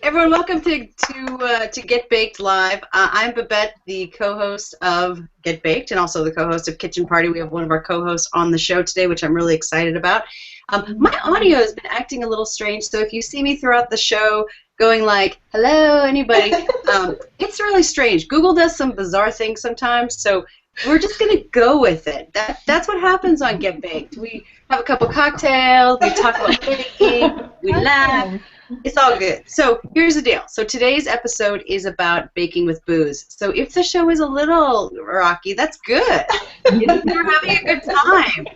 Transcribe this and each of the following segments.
Everyone, welcome to Get Baked Live. I'm Babette, the co-host of Get Baked and also the co-host of Kitchen Party. We have one of our co-hosts on the show today, which I'm really excited about. My audio has been acting a little strange, so if you see me throughout the show going like, hello, anybody, it's really strange. Google does some bizarre things sometimes, so we're just going to go with it. That's what happens on Get Baked. We have a couple cocktails, we talk about baking, we laugh. It's all good. So here's the deal. So today's episode is about baking with booze. So if the show is a little rocky, that's good. We're having a good time.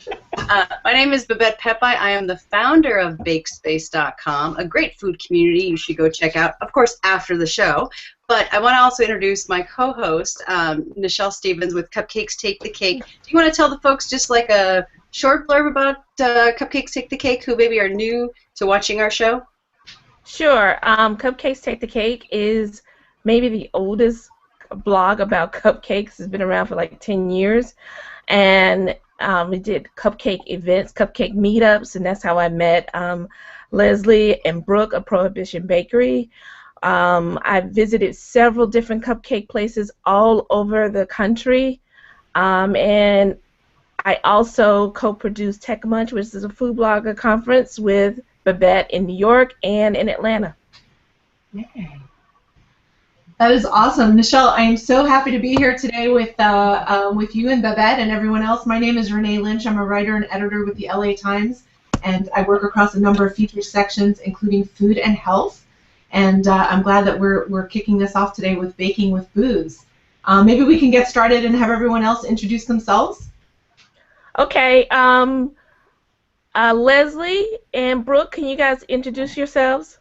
My name is Babette Pepe. I am the founder of BakeSpace.com, a great food community you should go check out, of course, after the show. But I want to also introduce my co-host, Nichelle Stevens with Cupcakes Take the Cake. Do you want to tell the folks just like a short blurb about Cupcakes Take the Cake who maybe are new to watching our show? Sure. Cupcakes Take the Cake is maybe the oldest blog about cupcakes. It's been around for like 10 years. And we did cupcake events, cupcake meetups, and that's how I met Leslie and Brooke of Prohibition Bakery. I visited several different cupcake places all over the country. And I also co-produced Tech Munch, which is a food blogger conference with Babette in New York and in Atlanta. Yay. That is awesome. Nichelle, I am so happy to be here today with you and Babette and everyone else. My name is Renee Lynch. I'm a writer and editor with the LA Times, and I work across a number of feature sections, including food and health. And I'm glad that we're kicking this off today with baking with booze. Maybe we can get started and have everyone else introduce themselves. Okay. Leslie and Brooke, can you guys introduce yourselves?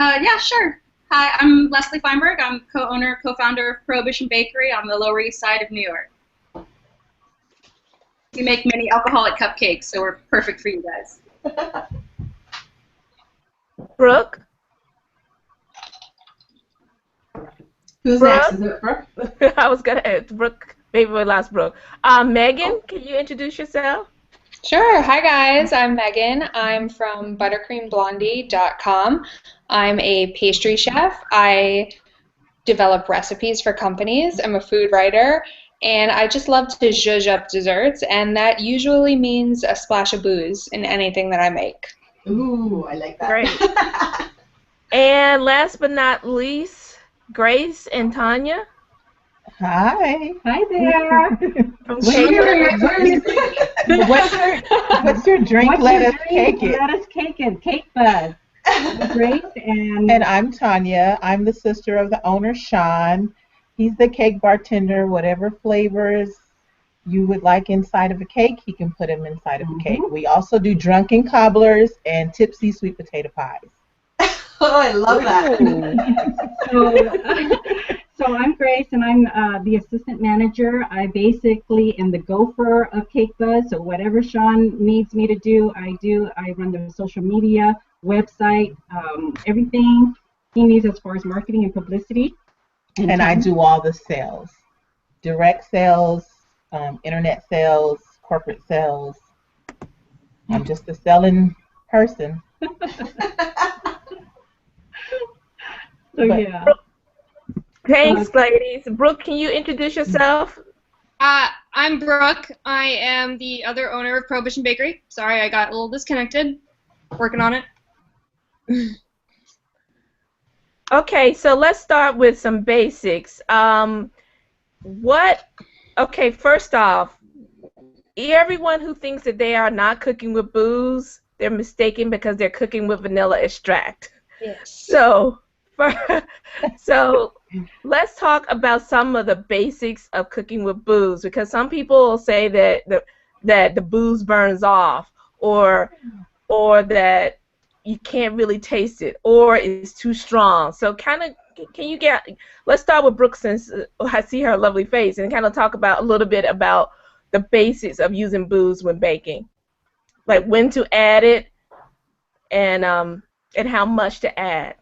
Yeah, sure. Hi, I'm Leslie Feinberg. I'm co-owner, co-founder of Prohibition Bakery on the Lower East Side of New York. We make many alcoholic cupcakes, so we're perfect for you guys. Brooke? Who's next? Is it Brooke? I was going to ask Brooke. Maybe we'll ask Brooke. Megan, can you introduce yourself? Sure. Hi, guys. I'm Megan. I'm from buttercreamblondie.com. I'm a pastry chef. I develop recipes for companies. I'm a food writer, and I just love to zhuzh up desserts, and that usually means a splash of booze in anything that I make. Ooh, I like that. Great. And last but not least, Grace and Tanya. Hi. Hi there. What's your drink? Let us cake it. Let us cake it. Cake Buzz. Grace and I'm Tanya. I'm the sister of the owner, Sean. He's the cake bartender. Whatever flavors you would like inside of a cake, he can put them inside of a cake. We also do drunken cobblers and tipsy sweet potato pies. Oh, I love that. So I'm Grace, and I'm the assistant manager. I basically am the gopher of Cake Buzz, so whatever Sean needs me to do, I do. I run the social media, website, everything he needs as far as marketing and publicity. And I do all the sales, direct sales, internet sales, corporate sales. I'm just a selling person. Yeah. Thanks, ladies. Brooke, can you introduce yourself? I'm Brooke. I am the other owner of Prohibition Bakery. Sorry, I got a little disconnected. Working on it. Okay, so let's start with some basics. Okay, first off, everyone who thinks that they are not cooking with booze, they're mistaken because they're cooking with vanilla extract. Yes. So let's talk about some of the basics of cooking with booze, because some people will say that the booze burns off, or that you can't really taste it, or it's too strong. So let's start with Brooke, since I see her lovely face, and kind of talk about a little bit about the basics of using booze when baking, like when to add it and how much to add.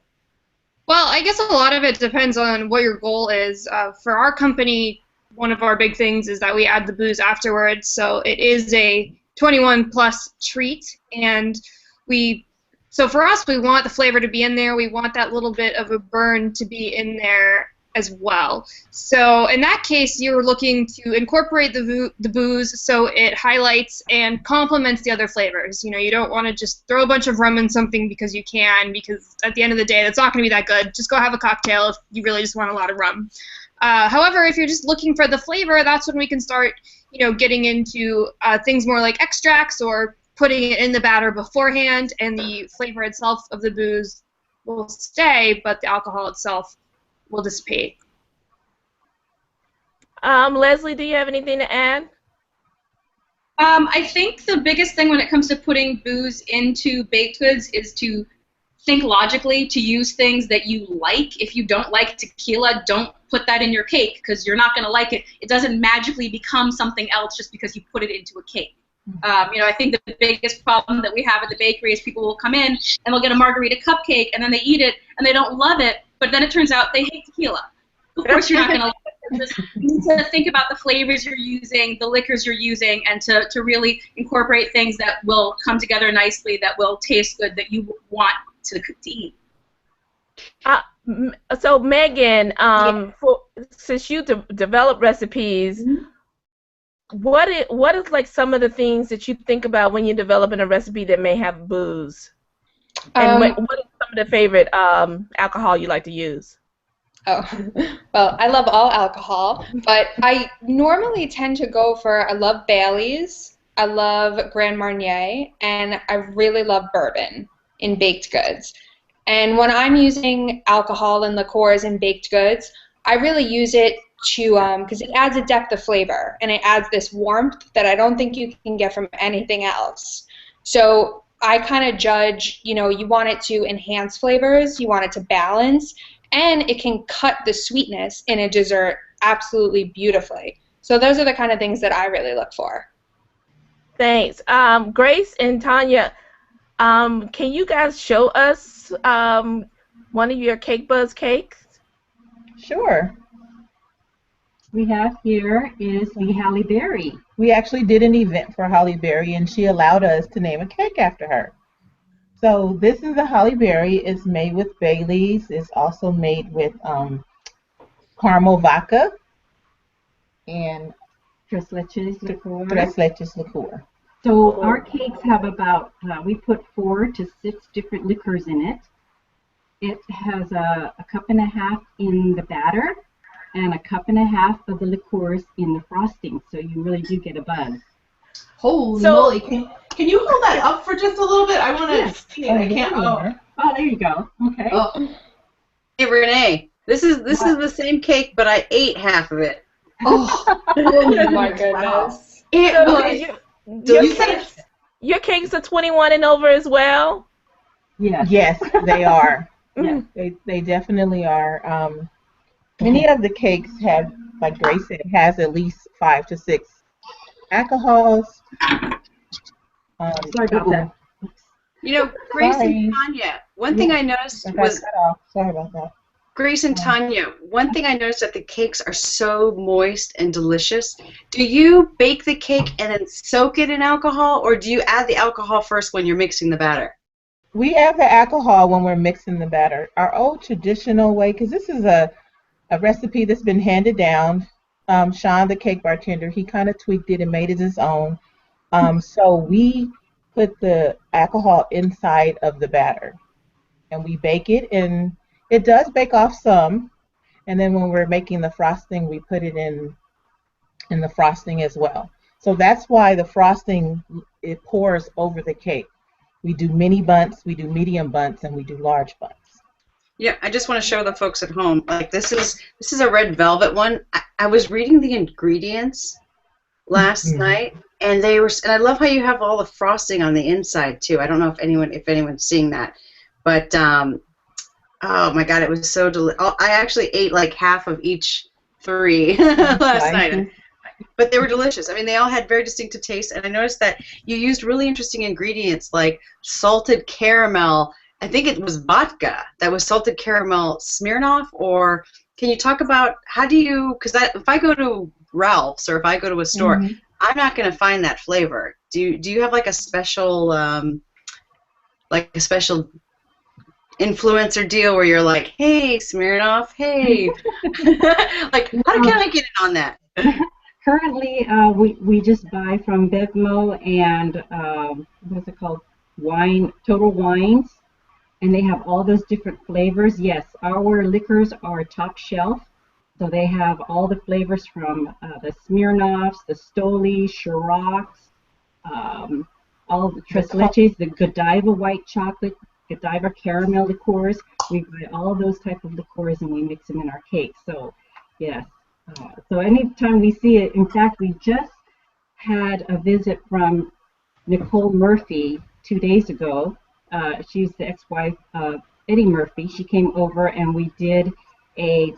Well, I guess a lot of it depends on what your goal is. For our company, one of our big things is that we add the booze afterwards, so it is a 21 plus treat, and we So for us, we want the flavor to be in there. We want that little bit of a burn to be in there as well. So in that case, you're looking to incorporate the booze so it highlights and complements the other flavors. You know, you don't want to just throw a bunch of rum in something because you can, because at the end of the day, that's not going to be that good. Just go have a cocktail if you really just want a lot of rum. However, if you're just looking for the flavor, that's when we can start, you know, getting into things more like extracts or putting it in the batter beforehand, and the flavor itself of the booze will stay, but the alcohol itself will dissipate. Leslie, do you have anything to add? I think the biggest thing when it comes to putting booze into baked goods is to think logically, to use things that you like. If you don't like tequila, don't put that in your cake because you're not going to like it. It doesn't magically become something else just because you put it into a cake. You know, I think the biggest problem that we have at the bakery is people will come in and they'll get a margarita cupcake and then they eat it and they don't love it, but then it turns out they hate tequila. Of course you're not going to love it. Just, you need to think about the flavors you're using, the liquors you're using, and to really incorporate things that will come together nicely, that will taste good, that you want to eat. So Megan, since you develop recipes, what is like some of the things that you think about when you're developing a recipe that may have booze? And what is some of the favorite alcohol you like to use? Oh, well, I love all alcohol, but I normally tend to go for, I love Bailey's, I love Grand Marnier, and I really love bourbon in baked goods. And when I'm using alcohol and liqueurs in baked goods, I really use it to, because it adds a depth of flavor, and it adds this warmth that I don't think you can get from anything else. So I kind of judge, you know, you want it to enhance flavors, you want it to balance, and it can cut the sweetness in a dessert absolutely beautifully. So those are the kind of things that I really look for. Thanks. Grace and Tanya, can you guys show us one of your Cake Buzz cakes? Sure. We have here is the Halle Berry. We actually did an event for Halle Berry, and she allowed us to name a cake after her. So this is a Halle Berry. It's made with Bailey's. It's also made with caramel vodka and Tres leches liqueur. Tres leches liqueur. So our cakes have about, we put 4 to 6 different liqueurs in it. It has a cup and a half in the batter and a cup and a half of the liqueurs in the frosting. So you really do get a buzz. Holy moly. Can you hold that up for just a little bit? I want to see it. I can't. Oh, there you go. Okay. Oh. Hey, Renee, this is the same cake, but I ate half of it. Oh, Oh my goodness. Your cakes are 21 and over as well? Yes. Yes, they are. Yes. They definitely are. Many of the cakes have, like Grace said, has at least 5 to 6 alcohols. Sorry about that. You know, Grace and Tanya, one thing I noticed was... Sorry about that. Grace and Tanya, one thing I noticed that the cakes are so moist and delicious. Do you bake the cake and then soak it in alcohol, or do you add the alcohol first when you're mixing the batter? We add the alcohol when we're mixing the batter. Our old traditional way, because this is a recipe that's been handed down. Sean, the cake bartender, he kind of tweaked it and made it his own. So we put the alcohol inside of the batter, and we bake it, and it does bake off some. And then when we're making the frosting, we put it in the frosting as well. So that's why the frosting, it pours over the cake. We do mini bunts, we do medium bunts, and we do large bunts. Yeah, I just want to show the folks at home. Like this is a red velvet one. I was reading the ingredients last night, and I love how you have all the frosting on the inside too. I don't know if anyone's seeing that, but oh my God, it was so delicious. I actually ate like half of each 3 last night. But they were delicious. I mean, they all had very distinctive tastes, and I noticed that you used really interesting ingredients like salted caramel. I think it was vodka that was salted caramel Smirnoff, or can you talk about how do you, because if I go to Ralph's or if I go to a store, I'm not going to find that flavor. Do you have like a special like a special influencer deal where you're like, hey, Smirnoff, hey. Like, how can I get in on that? Currently, we just buy from Bevmo and what's it called? Total Wines, and they have all those different flavors. Yes, our liquors are top shelf, so they have all the flavors from the Smirnoffs, the Stoli, Cirocs, all the Tres Leches, the Godiva white chocolate, Godiva caramel liqueurs. We buy all those type of liqueurs and we mix them in our cakes. So, yes. So anytime we see it, in fact, we just had a visit from Nicole Murphy 2 days ago. She's the ex-wife of Eddie Murphy. She came over and we did a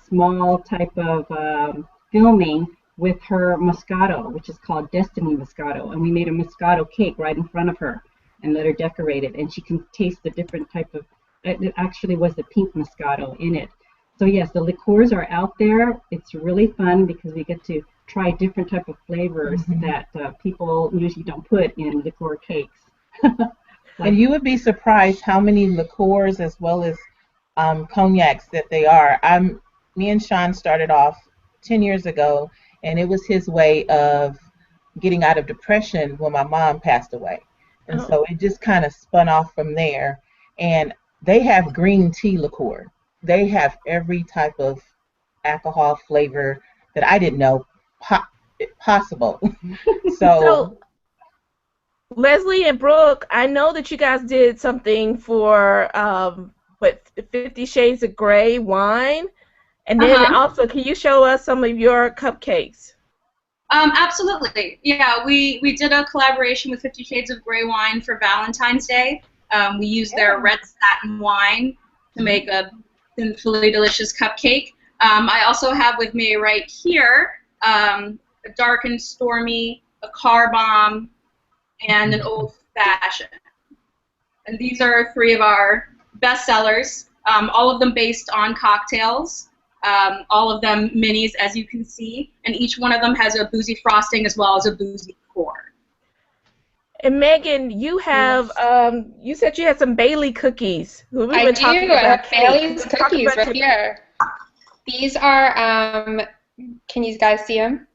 small type of filming with her Moscato, which is called Destiny Moscato. And we made a Moscato cake right in front of her and let her decorate it. And she can taste the different type of, it actually was the pink Moscato in it. So yes, the liqueurs are out there. It's really fun because we get to try different type of flavors that people usually don't put in liqueur cakes. And you would be surprised how many liqueurs as well as cognacs that they are. Me and Sean started off 10 years ago, and it was his way of getting out of depression when my mom passed away. And so it just kind of spun off from there. And they have green tea liqueur. They have every type of alcohol flavor that I didn't know possible. So, Leslie and Brooke, I know that you guys did something for 50 Shades of Grey wine, and then also, can you show us some of your cupcakes? Absolutely. Yeah, we did a collaboration with 50 Shades of Grey wine for Valentine's Day. We used their red satin wine to make a fully delicious cupcake. I also have with me right here a dark and stormy, a car bomb, and an old fashioned. And these are 3 of our best sellers, all of them based on cocktails, all of them minis as you can see, and each one of them has a boozy frosting as well as a boozy core. And Megan, you have, you said you had some Bailey cookies. I do. I have Bailey's cookies right here. These are, can you guys see them?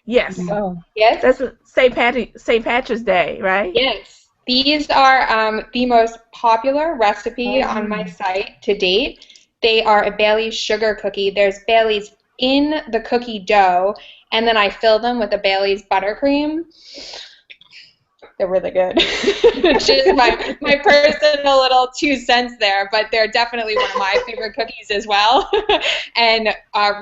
Yes. Oh. Yes? That's St. Patrick's Day, right? Yes. These are the most popular recipe on my site to date. They are a Bailey's sugar cookie. There's Bailey's in the cookie dough, and then I fill them with a Bailey's buttercream. They're really good. Just my personal little 2 cents there, but they're definitely one of my favorite cookies as well. And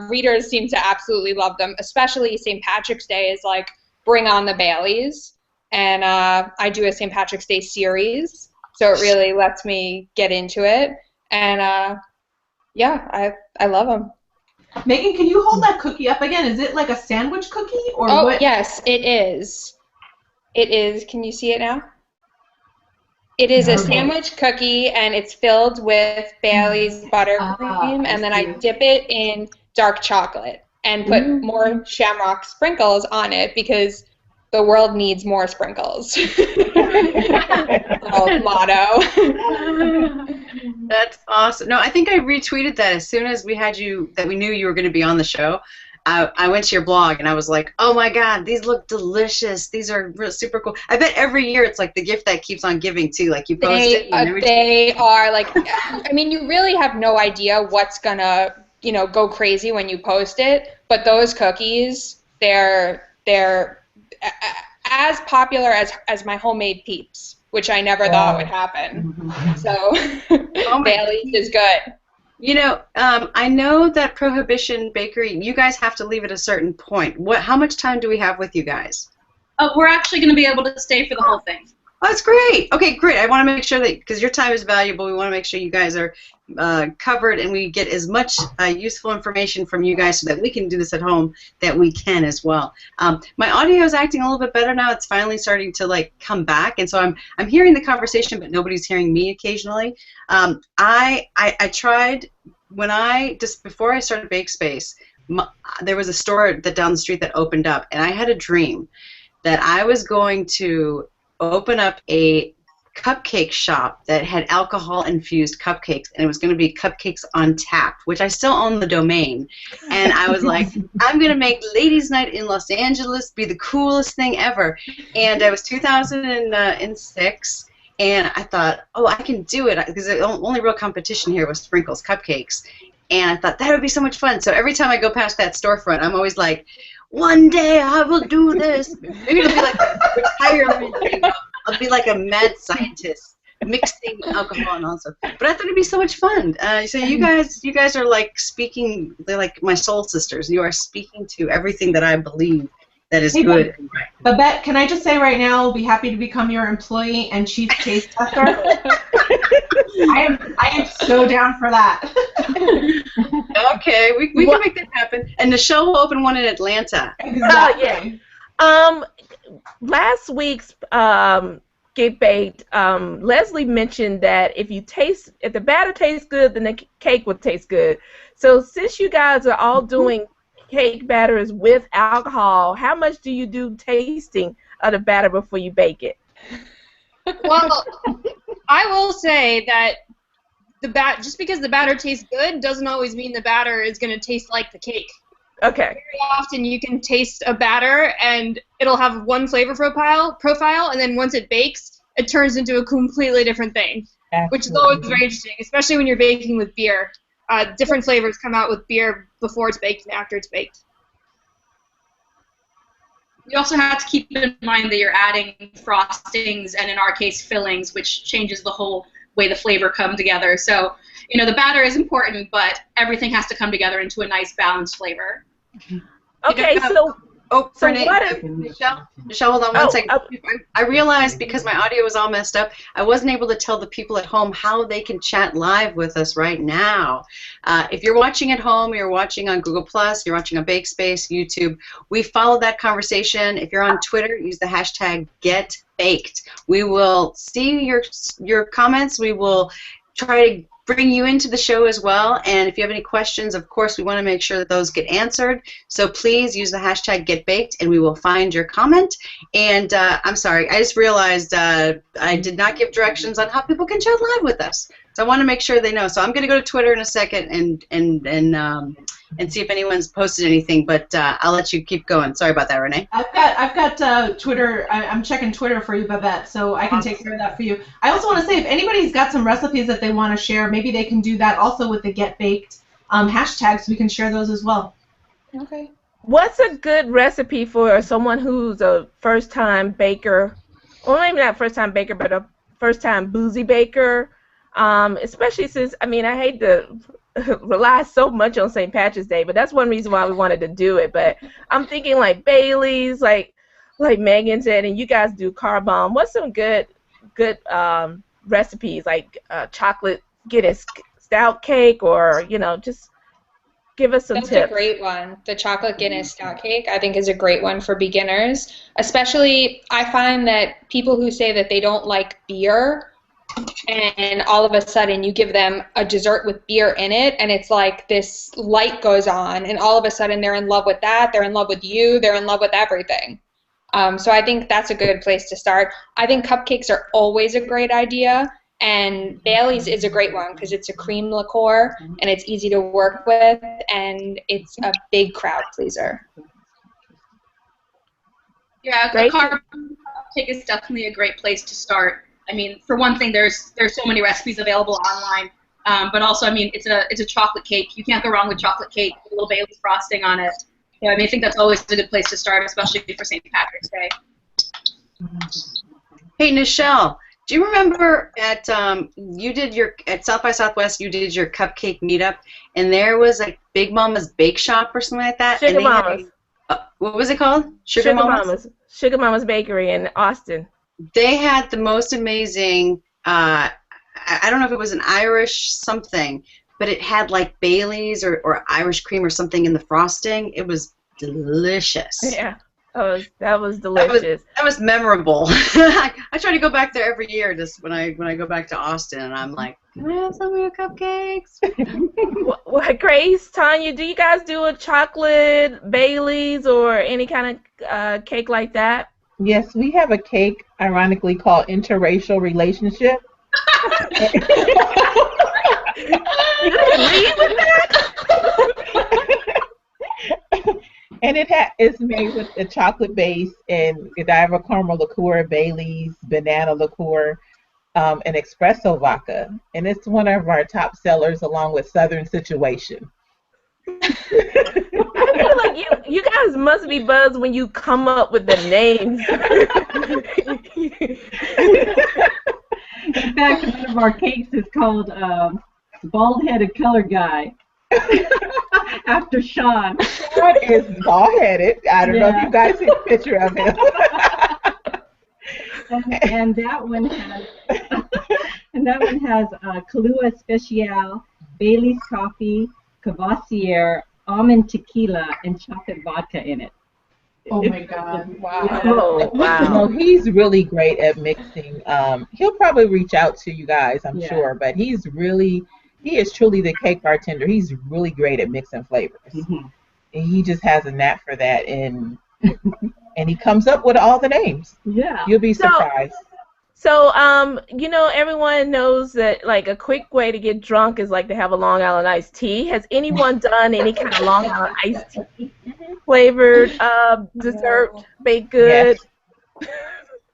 readers seem to absolutely love them, especially St. Patrick's Day is like, bring on the Baileys. And I do a St. Patrick's Day series, so it really lets me get into it. And yeah, I love them. Megan, can you hold that cookie up again? Is it like a sandwich cookie or what? Oh, yes, it is. It is. Can you see it now? It is a sandwich cookie, and it's filled with Bailey's buttercream, and then I dip it in dark chocolate and put more shamrock sprinkles on it because the world needs more sprinkles. Little motto. That's awesome. No, I think I retweeted that as soon as we knew you were going to be on the show. I went to your blog and I was like, oh my God, these look delicious. These are super cool. I bet every year it's like the gift that keeps on giving too. Like you post it. They are like, I mean, you really have no idea what's gonna, go crazy when you post it. But those cookies, they're as popular as my homemade Peeps, which I never thought would happen. So Bailey's is good. I know that Prohibition Bakery, you guys have to leave at a certain point. How much time do we have with you guys? We're actually going to be able to stay for the whole thing. Oh, that's great. Okay, great. I want to make sure that, because your time is valuable, we want to make sure you guys are covered and we get as much useful information from you guys so that we can do this at home that we can as well. My audio is acting a little bit better now. It's finally starting to come back, and so I'm hearing the conversation, but nobody's hearing me occasionally. I tried just before I started BakeSpace. There was a store down the street that opened up, and I had a dream that I was going to open up a cupcake shop that had alcohol-infused cupcakes, and it was going to be Cupcakes on Tap, which I still own the domain. And I was like, I'm going to make Ladies' Night in Los Angeles be the coolest thing ever. And it was 2006, and I thought, oh, I can do it, because the only real competition here was Sprinkles Cupcakes. And I thought that would be so much fun. So every time I go past that storefront, I'm always like, one day I will do this. Maybe it'll be like a retirement thing. I'll be like a mad scientist mixing alcohol and all stuff. But I thought it'd be so much fun. So you guys are like speaking. They're like my soul sisters. You are speaking to everything that I believe that is good. Babette, can I just say right now, I'll be happy to become your employee and chief taste tester. I am so down for that. Okay, we can make that happen. And Nichelle will open one in Atlanta. Exactly. Last week's Get Baked, Leslie mentioned that if the batter tastes good, then the cake will taste good. So since you guys are all doing cake batters with alcohol, how much do you do tasting of the batter before you bake it? Well, I will say that just because the batter tastes good doesn't always mean the batter is going to taste like the cake. Okay. Very often you can taste a batter and it'll have one flavor profile, and then once it bakes, it turns into a completely different thing, which is always very interesting, especially when you're baking with beer. Different flavors come out with beer before it's baked and after it's baked. You also have to keep in mind that you're adding frostings and, in our case, fillings, which changes the whole way the flavor come together. So, you know, the batter is important, but everything has to come together into a nice balanced flavor. Okay, so Renee, what if... Nichelle, hold on one second. I realized because my audio was all messed up, I wasn't able to tell the people at home how they can chat live with us right now. If you're watching at home, you're watching on Google+, you're watching on BakeSpace, YouTube, we follow that conversation. If you're on Twitter, use the hashtag #GetBaked. We will see your comments. We will try to bring you into the show as well, and if you have any questions, of course, we want to make sure that those get answered. So please use the hashtag #GetBaked, and we will find your comment. And I'm sorry, I just realized I did not give directions on how people can chat live with us. So I want to make sure they know. So I'm going to go to Twitter in a second and see if anyone's posted anything, but I'll let you keep going. Sorry about that, Renee. I've got Twitter. I'm checking Twitter for you, Babette, so I can take care of that for you. I also want to say, if anybody's got some recipes that they want to share, maybe they can do that also with the Get Baked hashtag, so we can share those as well. Okay. What's a good recipe for someone who's a first-time baker, or maybe not first-time baker, but a first-time boozy baker? Especially since, I mean, I hate to rely so much on St. Patrick's Day, but that's one reason why we wanted to do it. But I'm thinking like Bailey's, like Megan said, and you guys do Car Bomb. What's some good recipes, like chocolate Guinness stout cake, or, you know, just give us some tips. That's a great one. The chocolate Guinness stout cake, I think, is a great one for beginners. Especially, I find that people who say that they don't like beer, and all of a sudden you give them a dessert with beer in it, and it's like this light goes on, and all of a sudden they're in love with that, they're in love with you, they're in love with everything. So I think that's a good place to start. I think cupcakes are always a great idea, and Bailey's is a great one because it's a cream liqueur, and it's easy to work with, and it's a big crowd pleaser. Yeah, the cupcake is definitely a great place to start. I mean, for one thing, there's so many recipes available online, but also, I mean, it's a chocolate cake. You can't go wrong with chocolate cake with a little Bailey's frosting on it. Yeah, I mean, I think that's always a good place to start, especially for St. Patrick's Day. Hey, Nichelle, do you remember at South by Southwest, you did your cupcake meetup, and there was a Big Mama's Bake Shop or something like that? Sugar Mama's. What was it called? Sugar Mama's. Sugar Mama's Bakery in Austin. They had the most amazing, I don't know if it was an Irish something, but it had like Bailey's or Irish cream or something in the frosting. It was delicious. Yeah, that was delicious. That was memorable. I try to go back there every year just when I go back to Austin, and I'm like, can I have some of your cupcakes? Well, Grace, Tanya, do you guys do a chocolate Bailey's or any kind of cake like that? Yes, we have a cake, ironically called interracial relationship. You didn't leave with that? And it's made with a chocolate base and Godiva caramel liqueur, Bailey's, banana liqueur, and espresso vodka. And it's one of our top sellers along with Southern Situation. I feel like you guys must be buzzed when you come up with the names. In fact, one of our cakes is called Bald-Headed Color Guy. After Sean. Sean is bald-headed. I don't know if you guys see a picture of him. and that one has Kahlua Especial, Bailey's coffee, Cavassier, almond tequila, and chocolate vodka in it. Oh my God! Wow. Oh, wow. No, he's really great at mixing. He'll probably reach out to you guys, I'm sure, but he is truly the cake bartender. He's really great at mixing flavors. Mm-hmm. And he just has a knack for that, and he comes up with all the names. Yeah. You'll be surprised. So, everyone knows that, like, a quick way to get drunk is, like, to have a Long Island iced tea. Has anyone done any kind of Long Island iced tea flavored dessert, baked good? Yes.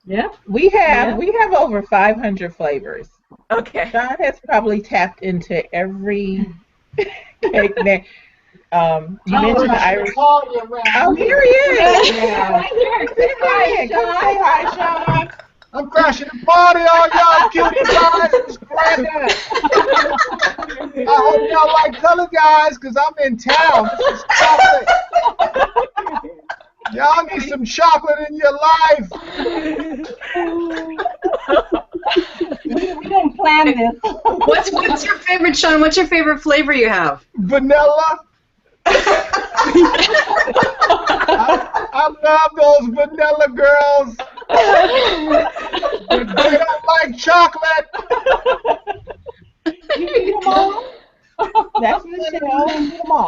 Yeah. We have over 500 flavors. Okay. Sean has probably tapped into every cake name. You mentioned the Irish. Oh, here he is. Yeah. Come say hi, Sean. I'm crashing the party on y'all cutie guys. It's Brandon. I hope y'all like color guys, because I'm in town. This is chocolate. Y'all need some chocolate in your life. We didn't plan this. What's your favorite, Sean? What's your favorite flavor you have? Vanilla. I love those vanilla girls. But they don't like chocolate. You can get them all. That's Michelle.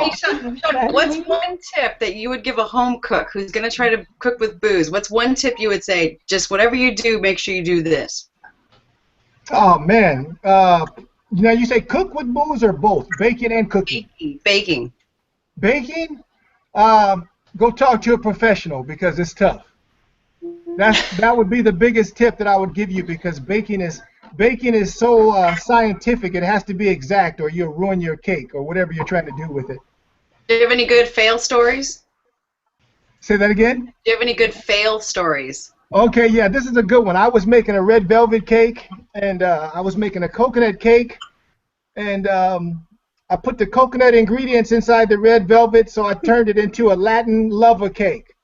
Hey, Sean, what's one tip that you would give a home cook who's going to try to cook with booze? What's one tip you would say? Just whatever you do, make sure you do this. Oh, man. You say cook with booze or both? Baking and cooking? Baking. Baking? Go talk to a professional because it's tough. That would be the biggest tip that I would give you, because baking is so scientific. It has to be exact, or you'll ruin your cake or whatever you're trying to do with it. Do you have any good fail stories? Say that again? Do you have any good fail stories? Okay, yeah, this is a good one. I was making a red velvet cake, and I was making a coconut cake, and I put the coconut ingredients inside the red velvet, so I turned it into a Latin lover cake.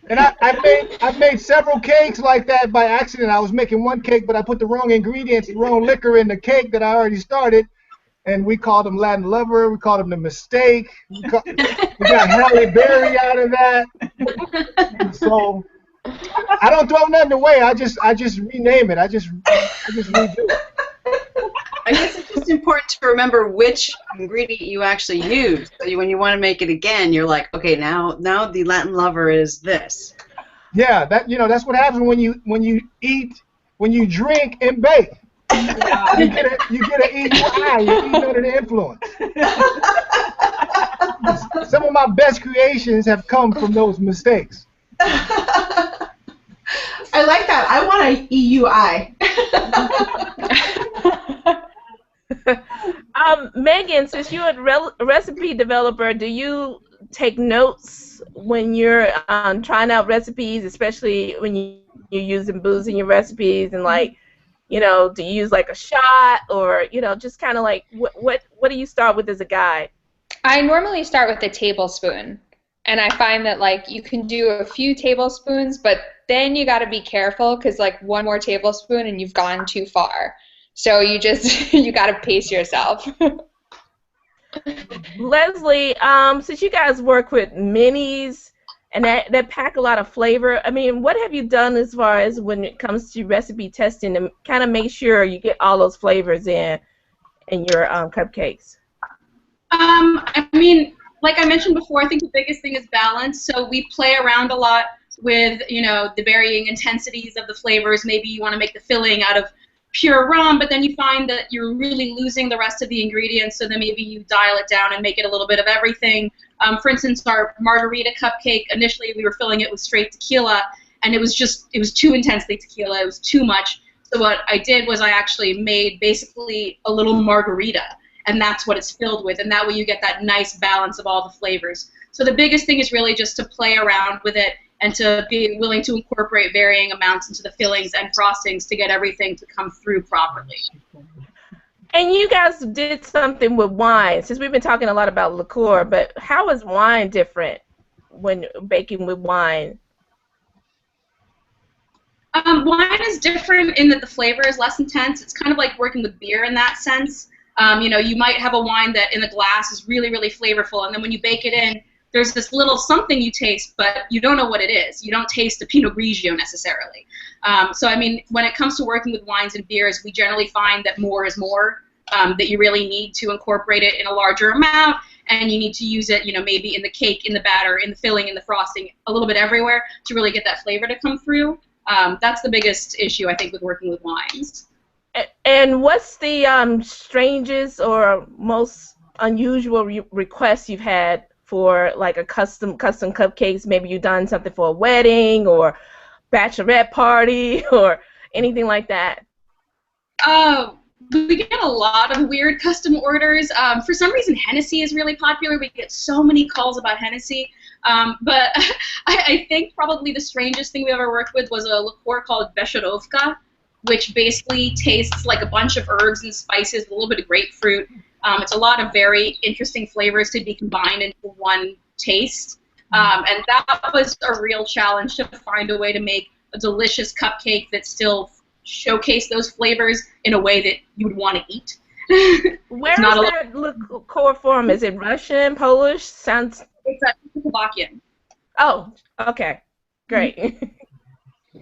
And I made several cakes like that by accident. I was making one cake, but I put the wrong ingredients, the wrong liquor in the cake that I already started, and we called them Latin lover. We called them the mistake. We got Halle Berry out of that. So I don't throw nothing away. I just rename it. I just redo it. I guess it's just important to remember which ingredient you actually use. So when you want to make it again, you're like, okay, now the Latin lover is this. Yeah, that's what happens when you drink and bake. You get an EUI. You eat under the influence. Some of my best creations have come from those mistakes. I like that. I want an EUI. Megan, since you're a recipe developer, do you take notes when you're trying out recipes, especially when you're using booze in your recipes, and do you use like a shot, or just kind of like what do you start with as a guide? I normally start with a tablespoon, and I find that you can do a few tablespoons, but then you got to be careful, because one more tablespoon and you've gone too far. So you got to pace yourself. Leslie, since you guys work with minis and that pack a lot of flavor, I mean, what have you done as far as when it comes to recipe testing to kind of make sure you get all those flavors in your cupcakes? I mean, like I mentioned before, I think the biggest thing is balance. So we play around a lot with, you know, the varying intensities of the flavors. Maybe you want to make the filling out of pure rum, but then you find that you're really losing the rest of the ingredients, so then maybe you dial it down and make it a little bit of everything. For instance, our margarita cupcake, initially we were filling it with straight tequila, and it was too intensely tequila, it was too much. So what I did was I actually made basically a little margarita, and that's what it's filled with, and that way you get that nice balance of all the flavors. So the biggest thing is really just to play around with it and to be willing to incorporate varying amounts into the fillings and frostings to get everything to come through properly. And you guys did something with wine, since we've been talking a lot about liqueur, but how is wine different when baking with wine? Wine is different in that the flavor is less intense. It's kind of like working with beer in that sense. You know, you might have a wine that in the glass is really, really flavorful, and then when you bake it in, there's this little something you taste, but you don't know what it is. You don't taste a Pinot Grigio necessarily. So, I mean, when it comes to working with wines and beers, we generally find that more is more, that you really need to incorporate it in a larger amount, and you need to use it, you know, maybe in the cake, in the batter, in the filling, in the frosting, a little bit everywhere to really get that flavor to come through. That's the biggest issue, I think, with working with wines. And what's the strangest or most unusual requests you've had for like a custom cupcakes? Maybe you've done something for a wedding or bachelorette party or anything like that. We get a lot of weird custom orders. For some reason, Hennessy is really popular. We get so many calls about Hennessy. But I think probably the strangest thing we ever worked with was a liqueur called Besharovka, which basically tastes like a bunch of herbs and spices with a little bit of grapefruit. It's a lot of very interesting flavors to be combined into one taste. And that was a real challenge to find a way to make a delicious cupcake that still showcased those flavors in a way that you would want to eat. Where is that liqueur from? Is it Russian, Polish? Sounds. It's Czechoslovakian. Oh, okay. Great.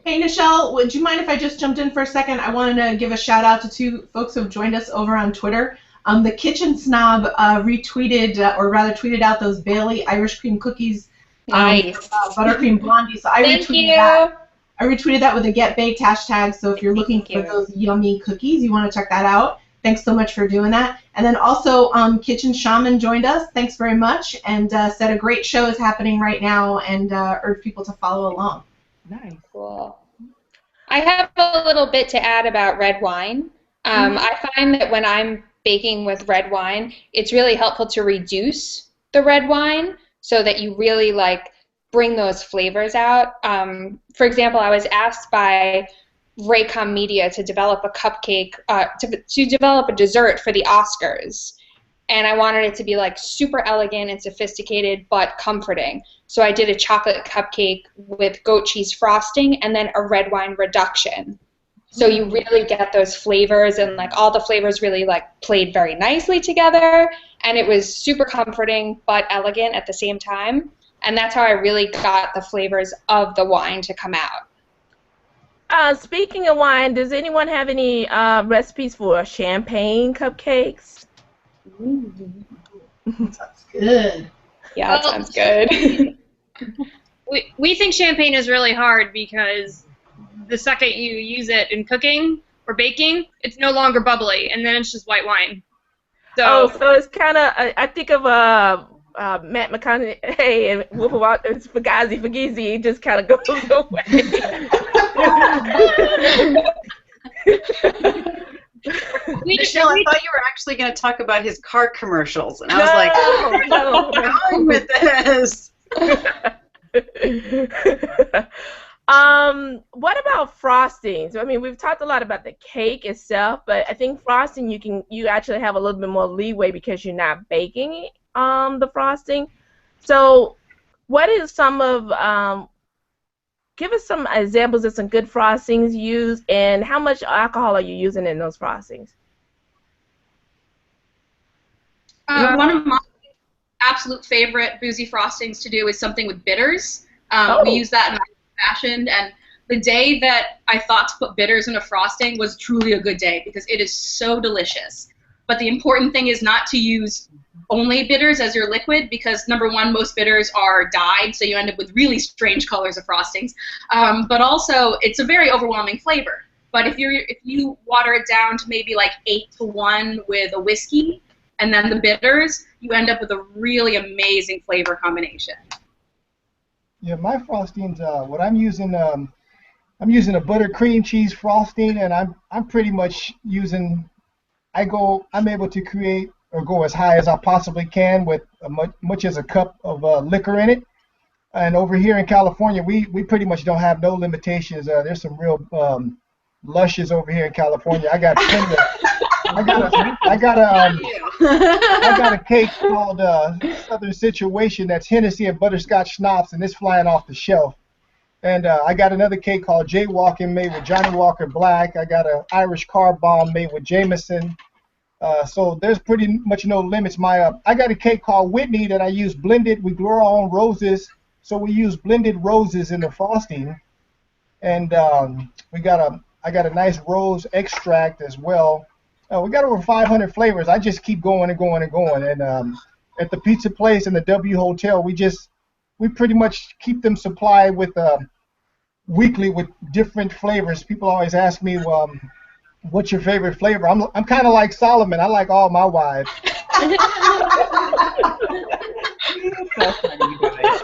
Hey, Nichelle, would you mind if I just jumped in for a second? I wanted to give a shout out to two folks who have joined us over on Twitter. The Kitchen Snob retweeted, or rather tweeted out those Bailey Irish cream cookies, Nice. buttercream blondie. So I retweeted that. I retweeted that with a Get Baked hashtag. So if you're looking for those yummy cookies, you want to check that out. Thanks so much for doing that. And then also Kitchen Shaman joined us. Thanks very much, and said a great show is happening right now, and urged people to follow along. Nice. Cool. I have a little bit to add about red wine. I find that when I'm baking with red wine, it's really helpful to reduce the red wine so that you really like bring those flavors out. For example, I was asked by Raycom Media to develop a cupcake, to develop a dessert for the Oscars. And I wanted it to be like super elegant and sophisticated but comforting. So I did a chocolate cupcake with goat cheese frosting and then a red wine reduction. So you really get those flavors, and like all the flavors really like played very nicely together, and it was super comforting but elegant at the same time. And that's how I really got the flavors of the wine to come out. Speaking of wine, does anyone have any recipes for champagne cupcakes? That's good. Yeah, that sounds good. We think champagne is really hard because the second you use it in cooking or baking, it's no longer bubbly, and then it's just white wine. So, so it's kind of, I think of Matt McConaughey and Wolf of Wall Street, Fugazi, it just kind of goes away. Michelle, I thought you were actually going to talk about his car commercials, and I was like, oh, no, we're going with this. What about frostings? I mean, we've talked a lot about the cake itself, but I think frosting you actually have a little bit more leeway because you're not baking the frosting. So, what is some of give us some examples of some good frostings used, and how much alcohol are you using in those frostings? One of my absolute favorite boozy frostings to do is something with bitters. We use that in old-fashioned, and the day that I thought to put bitters in a frosting was truly a good day because it is so delicious. But the important thing is not to use only bitters as your liquid, because number one, most bitters are dyed, so you end up with really strange colors of frostings. But also, it's a very overwhelming flavor. But if you water it down to maybe like 8-to-1 with a whiskey, and then the bitters, you end up with a really amazing flavor combination. Yeah, my frostings, what I'm using a buttercream cheese frosting, and I'm pretty much using. I'm able to create or go as high as I possibly can with much as a cup of liquor in it. And over here in California, we pretty much don't have no limitations. There's some real lushes over here in California. I got plenty of, I got a cake called Southern Situation that's Hennessy and butterscotch schnapps, and it's flying off the shelf. And I got another cake called Jaywalking made with Johnny Walker Black. I got an Irish Car Bomb made with Jameson. So there's pretty much no limits. I got a cake called Whitney that I use blended. We grow our own roses, so we use blended roses in the frosting. And I got a nice rose extract as well. We got over 500 flavors. I just keep going and going and going. And at the pizza place and the W Hotel, we pretty much keep them supplied with weekly with different flavors. People always ask me, what's your favorite flavor? I'm kind of like Solomon. I like all my wives. So funny, you guys.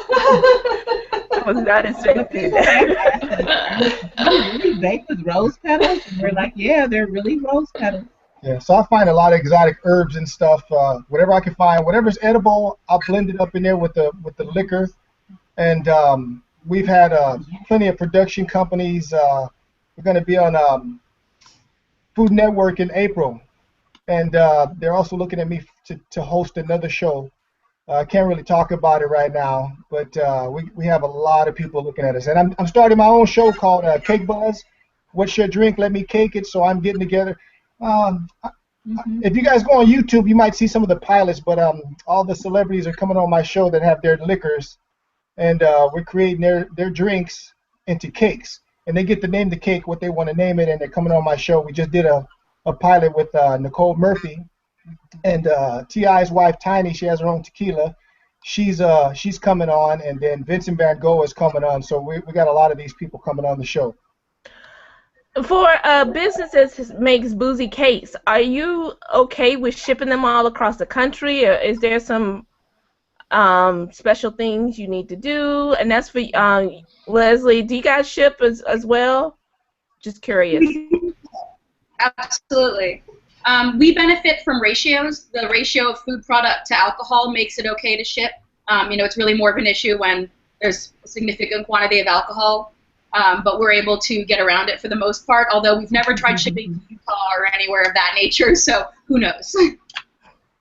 I was not expecting that. You really bake with rose petals? And we're like, yeah, they're really rose petals. Yeah, so I find a lot of exotic herbs and stuff. Whatever I can find, whatever's edible, I'll blend it up in there with the liquor. And we've had plenty of production companies. We're going to be on Food Network in April, and they're also looking at me to host another show. I can't really talk about it right now, but we have a lot of people looking at us. And I'm starting my own show called Cake Buzz. What's your drink? Let me cake it. So I'm getting together. If you guys go on YouTube, you might see some of the pilots, but all the celebrities are coming on my show that have their liquors, and we're creating their drinks into cakes. And they get to name the cake what they want to name it, and they're coming on my show. We just did a pilot with Nicole Murphy, and T.I.'s wife, Tiny, she has her own tequila. She's coming on, and then Vincent Van Gogh is coming on. So we got a lot of these people coming on the show. For businesses that makes boozy cakes, are you okay with shipping them all across the country, or is there some special things you need to do? And that's for Leslie. Do you guys ship as well? Just curious. Absolutely. We benefit from ratios. The ratio of food product to alcohol makes it okay to ship. It's really more of an issue when there's a significant quantity of alcohol. But we're able to get around it for the most part, although we've never tried shipping to Utah or anywhere of that nature, so who knows.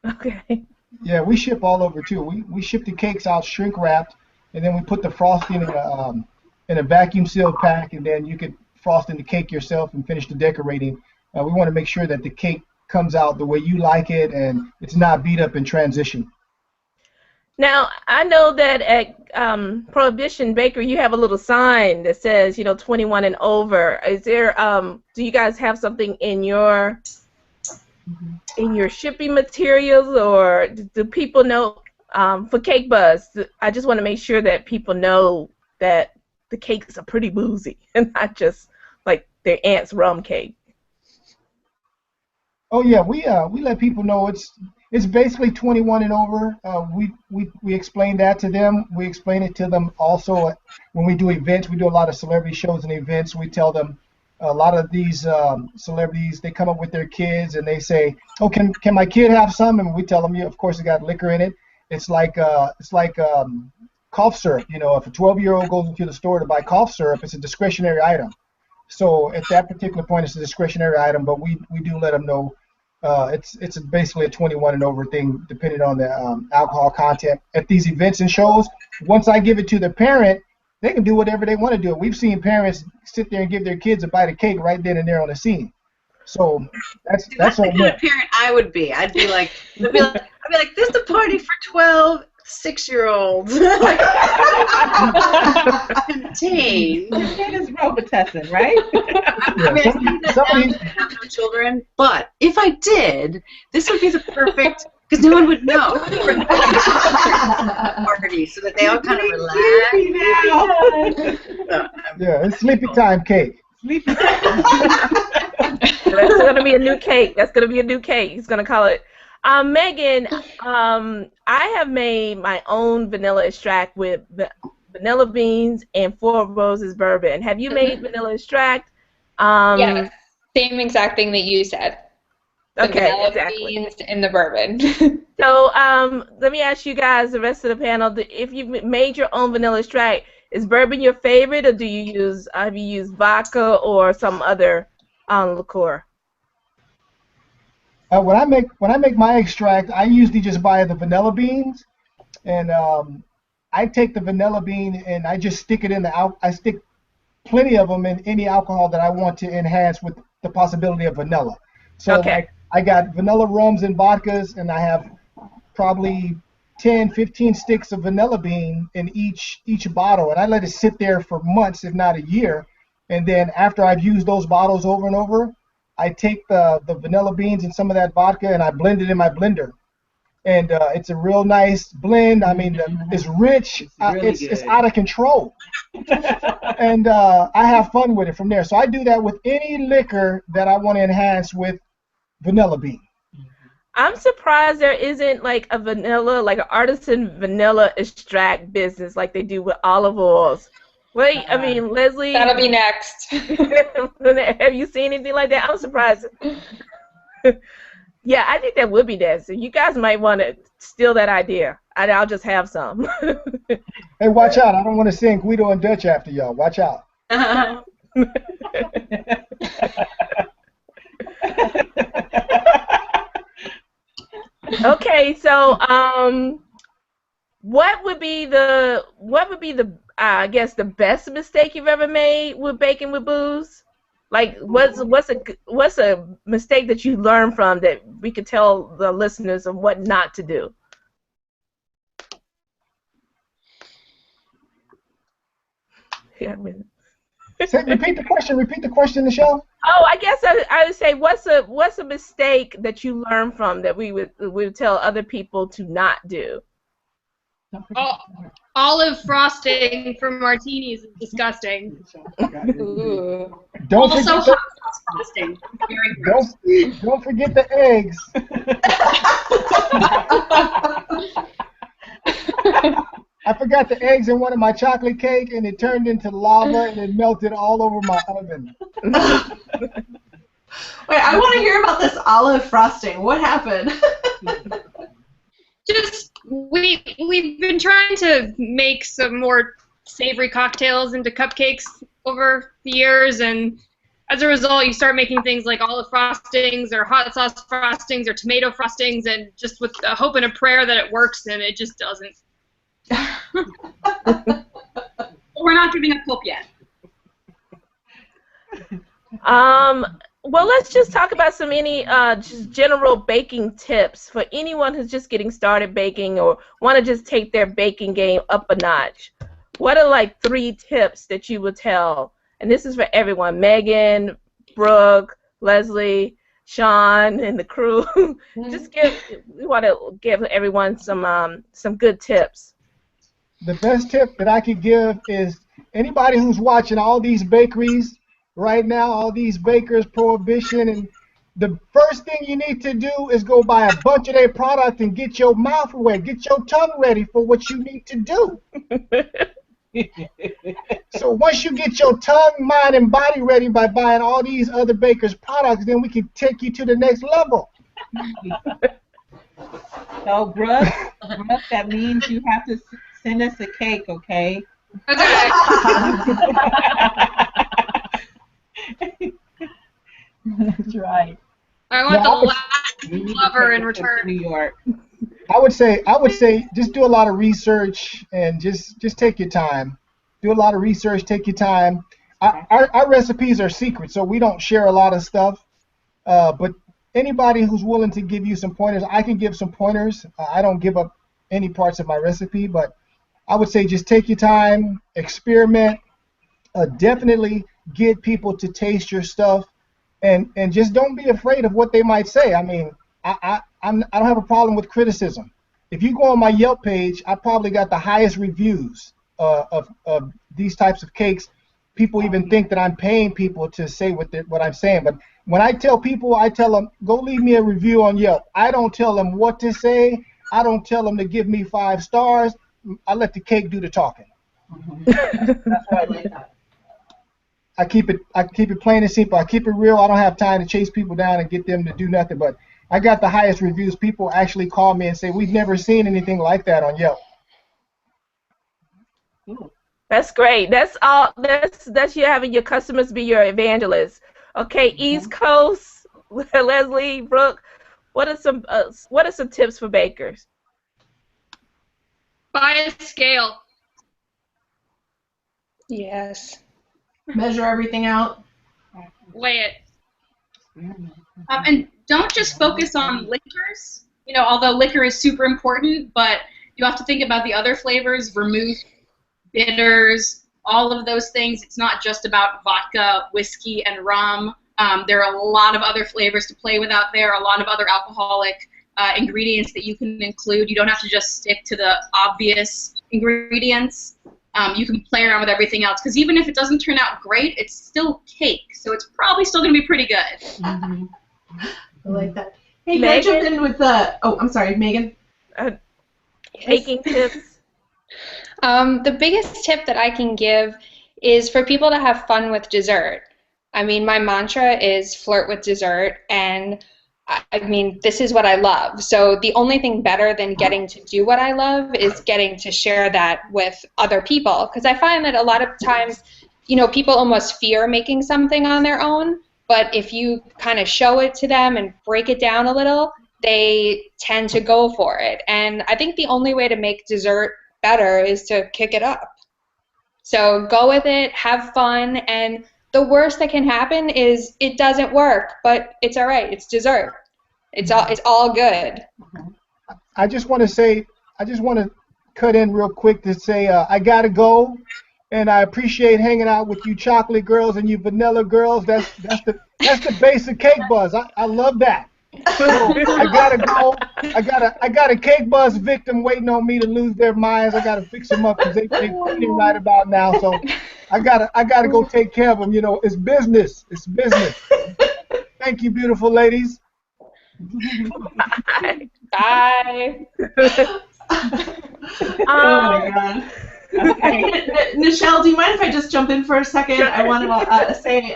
Okay. Yeah, we ship all over too. We ship the cakes out shrink wrapped, and then we put the frosting in a vacuum sealed pack, and then you could frost in the cake yourself and finish the decorating. We want to make sure that the cake comes out the way you like it, and it's not beat up in transition. Now, I know that at Prohibition Bakery, you have a little sign that says, 21 and over. Is there, do you guys have something in your shipping materials, or do people know, for Cake Buzz, I just want to make sure that people know that the cakes are pretty boozy and not just like their aunt's rum cake. Oh yeah, we let people know it's basically 21 and over. We explain that to them. We explain it to them also when we do events. We do a lot of celebrity shows and events. We tell them a lot of these celebrities, they come up with their kids and they say, "Oh, can my kid have some?" And we tell them, "Yeah, of course, it got liquor in it." It's like cough syrup. If a 12-year-old goes into the store to buy cough syrup, it's a discretionary item. So at that particular point, it's a discretionary item, but we do let them know it's basically a 21 and over thing, depending on the alcohol content at these events and shows. Once I give it to the parent, they can do whatever they want to do. We've seen parents sit there and give their kids a bite of cake right then and there on the scene. So that's the kind of parent I would be. I'd be like, this is a party for 12. 6-year-olds contain. That is Robitussin, right? I mean, I say that now that I have no children, but if I did, this would be the perfect, because no one would know. Party, so that they all kind of relax. Yeah, it's sleepy time cake. Sleepy time. That's gonna be a new cake. That's gonna be a new cake. He's gonna call it. Megan, I have made my own vanilla extract with vanilla beans and 4 Roses bourbon. Have you made vanilla extract? Yeah, same exact thing that you said. The Okay, vanilla exactly. beans and the bourbon. So let me ask you guys, the rest of the panel, if you've made your own vanilla extract, is bourbon your favorite, or have you used vodka or some other liqueur? When I make my extract, I usually just buy the vanilla beans, and I take the vanilla bean and I just stick it in I stick plenty of them in any alcohol that I want to enhance with the possibility of vanilla. So Okay. I got vanilla rums and vodkas, and I have probably 10, 15 sticks of vanilla bean in each bottle, and I let it sit there for months, if not a year. And then after I've used those bottles over and over, I take the vanilla beans and some of that vodka and I blend it in my blender. And it's a real nice blend. I mean, it's rich. It's out of control. And I have fun with it from there. So I do that with any liquor that I want to enhance with vanilla bean. I'm surprised there isn't like an artisan vanilla extract business like they do with olive oils. Wait, I mean, Leslie. That'll be next. Have you seen anything like that? I'm surprised. Yeah, I think that would be that. So you guys might want to steal that idea. I'll just have some. Hey, watch out. I don't want to sing Guido and Dutch after y'all. Watch out. Okay, so what would be the I guess the best mistake you've ever made with baking with booze? Like, what's a mistake that you learned from that we could tell the listeners of what not to do? Yeah, Repeat the question, Michelle. Oh, I guess I would say what's a mistake that you learned from that we would tell other people to not do? Olive frosting for martinis is disgusting. Ooh. Don't Also, forget hot sauce frosting. Very gross. don't forget the eggs. I forgot the eggs in one of my chocolate cake, and it turned into lava, and it melted all over my oven. Wait, I want to hear about this olive frosting. What happened? Just we've been trying to make some more savory cocktails into cupcakes over the years, and as a result, you start making things like olive frostings or hot sauce frostings or tomato frostings, and just with a hope and a prayer that it works, and it just doesn't. We're not giving up hope yet. Well, let's just talk about just general baking tips for anyone who's just getting started baking or want to just take their baking game up a notch. What are like 3 tips that you would tell? And this is for everyone: Megan, Brooke, Leslie, Sean, and the crew. We want to give everyone some good tips. The best tip that I could give is anybody who's watching all these bakeries right now, all these bakers, Prohibition, and the first thing you need to do is go buy a bunch of their product and get your mouth ready, get your tongue ready for what you need to do. So once you get your tongue, mind, and body ready by buying all these other bakers' products, then we can take you to the next level. So, Brooke, that means you have to send us a cake, okay? Okay. That's right. I want the Latin lover in return. New York. I would say just do a lot of research and just take your time. Do a lot of research, take your time. Our recipes are secret, so we don't share a lot of stuff. But anybody who's willing to give you some pointers, I can give some pointers. I don't give up any parts of my recipe, but I would say just take your time, experiment, definitely get people to taste your stuff, and just don't be afraid of what they might say. I mean, I don't have a problem with criticism. If you go on my Yelp page, I probably got the highest reviews of these types of cakes. People even think that I'm paying people to say what I'm saying. But when I tell people, I tell them, go leave me a review on Yelp. I don't tell them what to say. I don't tell them to give me 5 stars. I let the cake do the talking. That's why I like that. I keep it plain and simple. I keep it real. I don't have time to chase people down and get them to do nothing. But I got the highest reviews. People actually call me and say, we've never seen anything like that on Yelp. That's great. That's all. That's you having your customers be your evangelists. Okay, East Coast, Leslie, Brooke, what are some tips for bakers? Buy a scale. Yes. Measure everything out. Weigh it. And don't just focus on liquors. You know, although liquor is super important, but you have to think about the other flavors, vermouth, bitters, all of those things. It's not just about vodka, whiskey, and rum. There are a lot of other flavors to play with out there, a lot of other alcoholic ingredients that you can include. You don't have to just stick to the obvious ingredients. You can play around with everything else, because even if it doesn't turn out great, it's still cake, so it's probably still going to be pretty good. I like that. Hey, can I jump in with I'm sorry, Megan. Baking tips. The biggest tip that I can give is for people to have fun with dessert. I mean, my mantra is flirt with dessert, and I mean, this is what I love. So the only thing better than getting to do what I love is getting to share that with other people. Because I find that a lot of times, you know, people almost fear making something on their own. But if you kind of show it to them and break it down a little, they tend to go for it. And I think the only way to make dessert better is to kick it up. So go with it, have fun, and the worst that can happen is it doesn't work, but it's all right. It's dessert. It's all good. I just want to cut in real quick to say I gotta go, and I appreciate hanging out with you chocolate girls and you vanilla girls. That's the basic cake buzz. I love that. So I gotta go. I got a cake buzz victim waiting on me to lose their minds. I gotta fix them up because they feeling right about now. So I gotta go take care of them. You know, it's business. It's business. Thank you, beautiful ladies. Bye. Oh my God. Okay. Nichelle, do you mind if I just jump in for a second? I want to say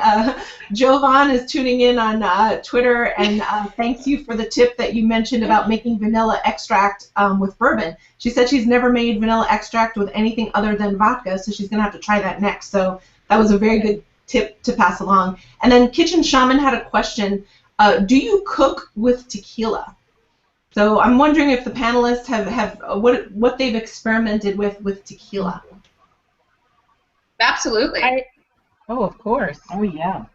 Jovan is tuning in on Twitter, and thanks you for the tip that you mentioned about making vanilla extract with bourbon. She said she's never made vanilla extract with anything other than vodka, so she's going to have to try that next. So that was a very good tip to pass along. And then Kitchen Shaman had a question. Do you cook with tequila? So I'm wondering if the panelists have what they've experimented with tequila. Absolutely. Oh, of course. Oh, yeah.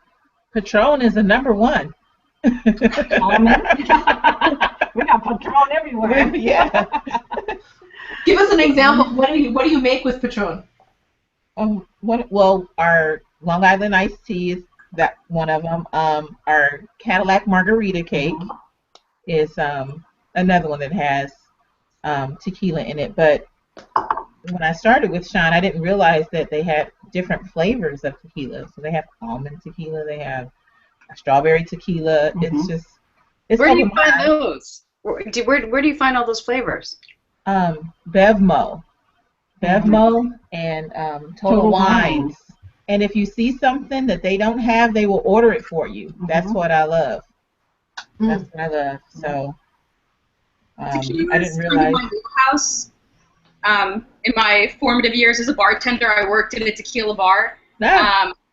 Patron is the #1. We got Patron everywhere. Yeah. Give us an example. What do you make with Patron? Well, our Long Island iced tea is that one of them. Our Cadillac margarita cake is another one that has tequila in it. But when I started with Sean, I didn't realize that they had different flavors of tequila. So they have almond tequila, they have strawberry tequila. It's where do you find those? Where do you find all those flavors? Bevmo and Total Wines. And if you see something that they don't have, they will order it for you. That's what I love. That's what I love. So I didn't realize. My wheelhouse. In my formative years as a bartender, I worked in a tequila bar.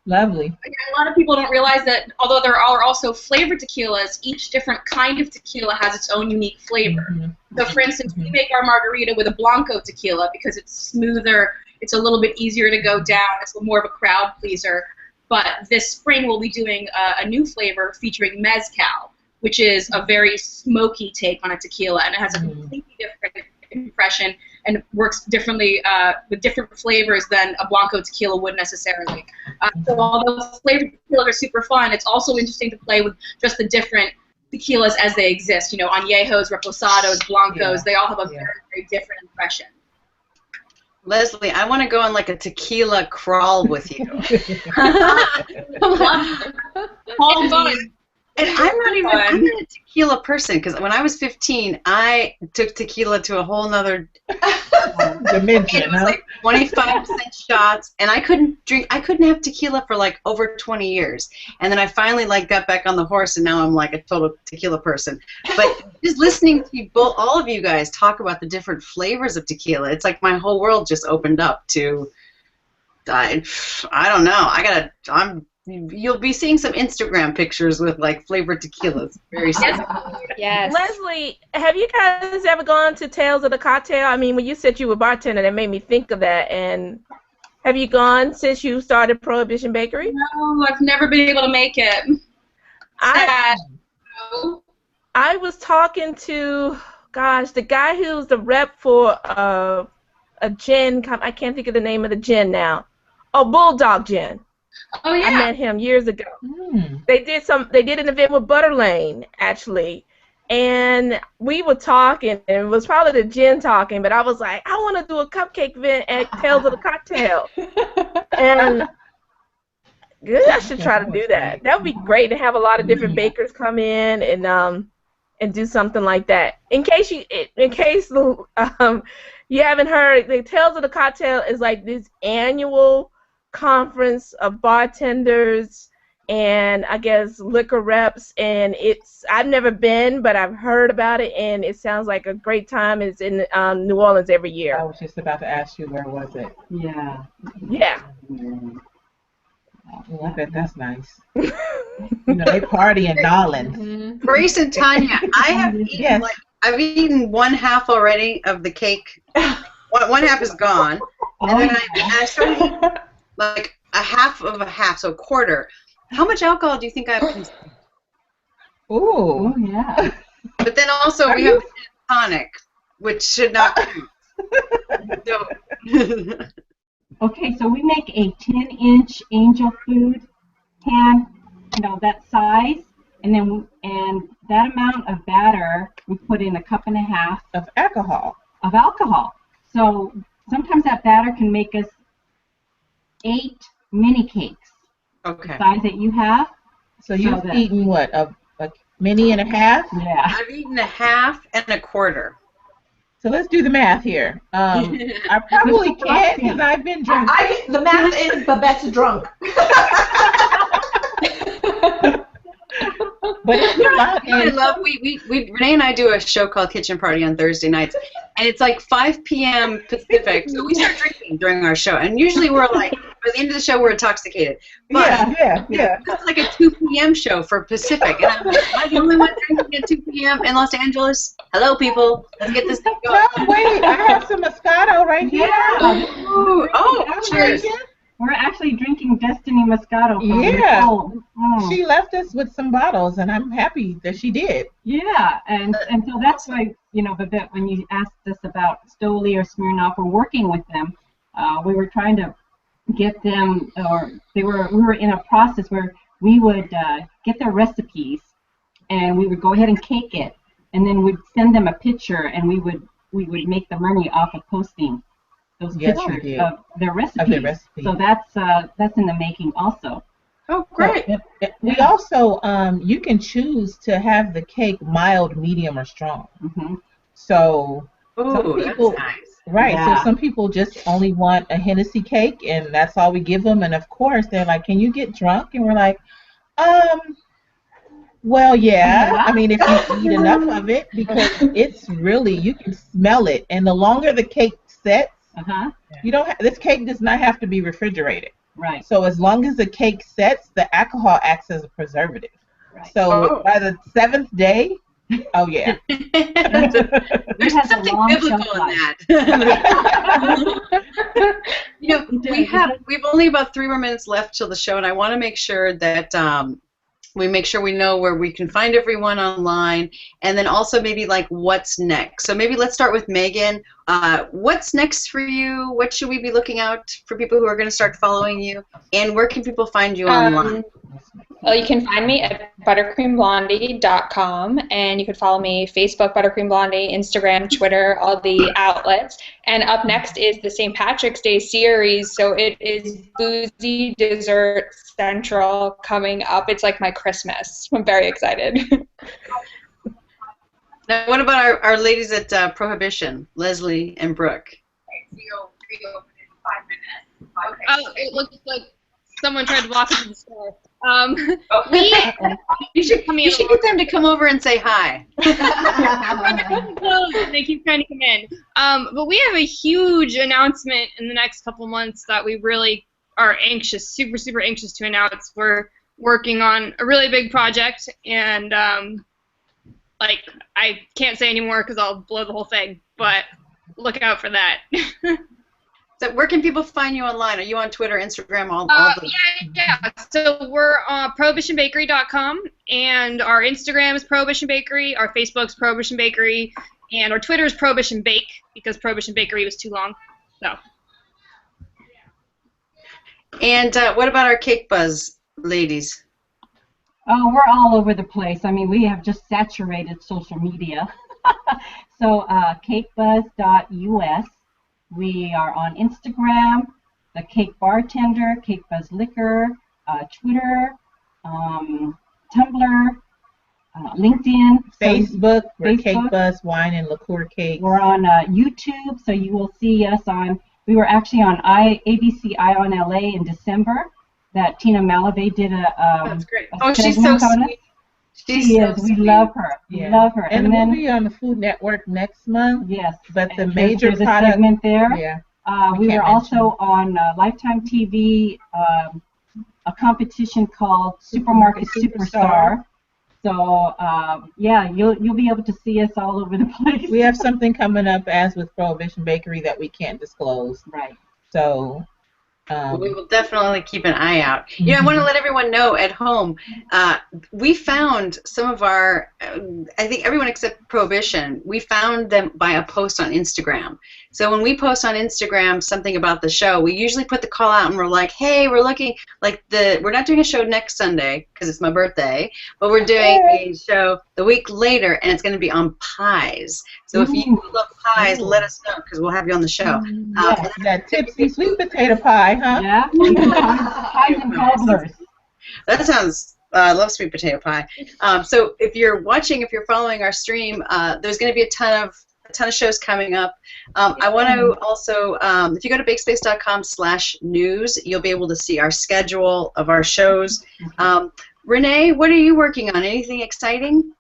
Lovely. A lot of people don't realize that although there are also flavored tequilas, each different kind of tequila has its own unique flavor. So for instance, we make our margarita with a Blanco tequila because it's smoother, it's a little bit easier to go down, it's more of a crowd pleaser. But this spring we'll be doing a new flavor featuring mezcal, which is a very smoky take on a tequila, and it has a completely different impression and works differently with different flavors than a Blanco tequila would necessarily. So although flavored tequilas are super fun, it's also interesting to play with just the different tequilas as they exist. You know, añejos, reposados, blancos, they all have a very, very different impression. Leslie, I want to go on like a tequila crawl with you. All fun. And I'm not a tequila person, because when I was 15, I took tequila to a whole nother dimension. It was like 25% shots, and I couldn't have tequila for like over 20 years. And then I finally like got back on the horse, and now I'm like a total tequila person. But just listening to you, all of you guys talk about the different flavors of tequila, it's like my whole world just opened up to, I don't know, you'll be seeing some Instagram pictures with like flavored tequilas very soon. Yes. Leslie, have you guys ever gone to Tales of the Cocktail? I mean, when you said you were bartender, that made me think of that. And have you gone since you started Prohibition Bakery? No, I've never been able to make it. I was talking to, gosh, the guy who's the rep for a gin. I can't think of the name of the gin now. Oh, Bulldog Gin. Oh yeah. I met him years ago. They did an event with Butter Lane, actually, and we were talking, and it was probably the gin talking, but I was like, I want to do a cupcake event at Tales of the Cocktail, and I should try to do that. That would be great to have a lot of different bakers come in and do something like that. In case you haven't heard, the Tales of the Cocktail is like this annual conference of bartenders and I guess liquor reps, and I've never been, but I've heard about it, and it sounds like a great time. It's in New Orleans every year. I was just about to ask you, where was it? Yeah. Well, I bet that's nice. You know, they party in Nolans. Grace and Tanya, I have eaten I've eaten one half already of the cake. One half is gone, and then I started eating like a half of a half, so a quarter. How much alcohol do you think I've consumed? Ooh. Oh, yeah. But then also we have tonic, which should not count. Okay, so we make a 10-inch angel food pan, that size, and that amount of batter we put in a cup and a half of alcohol. So sometimes that batter can make us 8 mini cakes. Okay. The size that you have. So you've eaten what, a mini and a half? Yeah. I've eaten a half and a quarter. So let's do the math here. I probably can't because I've been drunk. The math is Babette's drunk. But it's about Renee and I do a show called Kitchen Party on Thursday nights, and it's like 5 p.m. Pacific, so we start drinking during our show, and usually we're like, by the end of the show, we're intoxicated. But yeah. It's like a 2 p.m. show for Pacific, and I'm like, am I the only one drinking at 2 p.m. in Los Angeles? Hello, people. Let's get this thing going. No, wait, I have some Moscato right here. Ooh, cheers. We're actually drinking Destiny Moscato. She left us with some bottles, and I'm happy that she did. Yeah, and so that's why, Babette, when you asked us about Stoli or Smirnoff or working with them, we were trying to get them, we were in a process where we would get their recipes, and we would go ahead and cake it, and then we'd send them a picture, and we would make the money off of posting those pictures of their recipes. So that's in the making also. Oh, great. We also, you can choose to have the cake mild, medium, or strong. Mm-hmm. So some people, that's nice. Right, Yeah. so some people just only want a Hennessy cake, and that's all we give them. And of course, they're like, can you get drunk? And we're like, well, yeah. I mean, if you eat enough of it, because it's really, you can smell it. And the longer the cake sets, this cake does not have to be refrigerated. Right. So as long as the cake sets, the alcohol acts as a preservative. Right. So by the 7th day, oh yeah. There's something biblical in that. We've only about 3 more minutes left till the show, and I want to make sure that We make sure we know where we can find everyone online, and then also maybe like what's next. So maybe let's start with Megan. What's next for you? What should we be looking out for people who are going to start following you? And where can people find you online? Well, you can find me at buttercreamblondie.com, and you can follow me Facebook, Buttercream Blondie, Instagram, Twitter, all the outlets. And up next is the St. Patrick's Day series, so it is Boozy Dessert Central coming up. It's like my Christmas. I'm very excited. Now, what about our ladies at Prohibition, Leslie and Brooke? We'll reopen in 5 minutes. Okay. Oh, it looks like someone tried to walk into the store. You should get them to come over and say hi. They keep trying to come in. But we have a huge announcement in the next couple months that we really are anxious, super, super anxious to announce. We're working on a really big project, and like, I can't say anymore because I'll blow the whole thing, but look out for that. So where can people find you online? Are you on Twitter, Instagram, all the... Yeah. So we're on prohibitionbakery.com, and our Instagram is Prohibition Bakery, our Facebook's Prohibition Bakery, and our Twitter is Prohibition Bake, because Prohibition Bakery was too long. So. And what about our Cake Buzz ladies? Oh, we're all over the place. I mean, we have just saturated social media. So cakebuzz.us. We are on Instagram, the Cake Bartender, Cake Buzz Liquor, Twitter, Tumblr, LinkedIn, Facebook, we're Cake Buzz Wine and Liqueur Cake. We're on YouTube, so you will see us on. We were actually on ABC Eye on LA in December. That Tina Malavey did That's great. Oh, she's so sweet. She is. We love her. We love her. And then we'll be on the Food Network next month. Yes. But the major there's a segment there. Yeah. We were also on Lifetime TV, a competition called Supermarket Superstar. So yeah, you'll be able to see us all over the place. We have something coming up as with Prohibition Bakery that we can't disclose. Right. So. We will definitely keep an eye out. You know, I want to let everyone know at home, we found some of our, I think everyone except Prohibition, we found them by a post on Instagram. So when we post on Instagram something about the show, we usually put the call out and we're like, hey, we're looking, like we're not doing a show next Sunday because it's my birthday, but we're doing a show the week later, and it's going to be on pies. So if you love pies, let us know because we'll have you on the show. Yes, that tipsy sweet potato pie, huh? Yeah. Pies and cobblers. That sounds. I love sweet potato pie. So if you're watching, if you're following our stream, there's going to be a ton of shows coming up. I want to also, if you go to BakeSpace.com/news, you'll be able to see our schedule of our shows. Renee, what are you working on? Anything exciting?